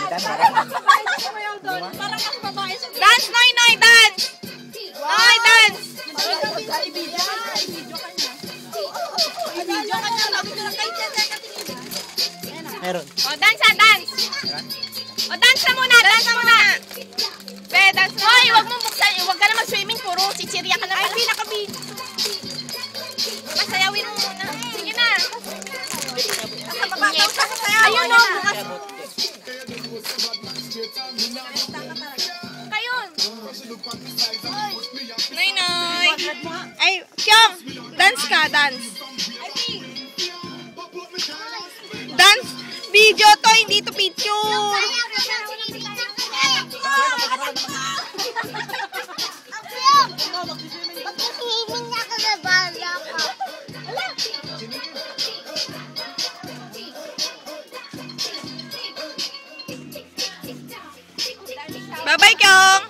Dance, Noy, Noy, dance! Noy, dance! Meron. O, dance ha, dance! O, dance na muna, dance na muna! Be, dance na. Hoy, wag mo buksan, wag ka na mag-swimming, puro chichirya ka na pala. Ay, pinaka-beat. Masayawin mo muna. Sige na. Ayun o, bukas. Kayun. Noy, Noy. Ay, Kyong, dance ka, dance. Dance, video to, hindi to picture. Bye-bye, Kyong.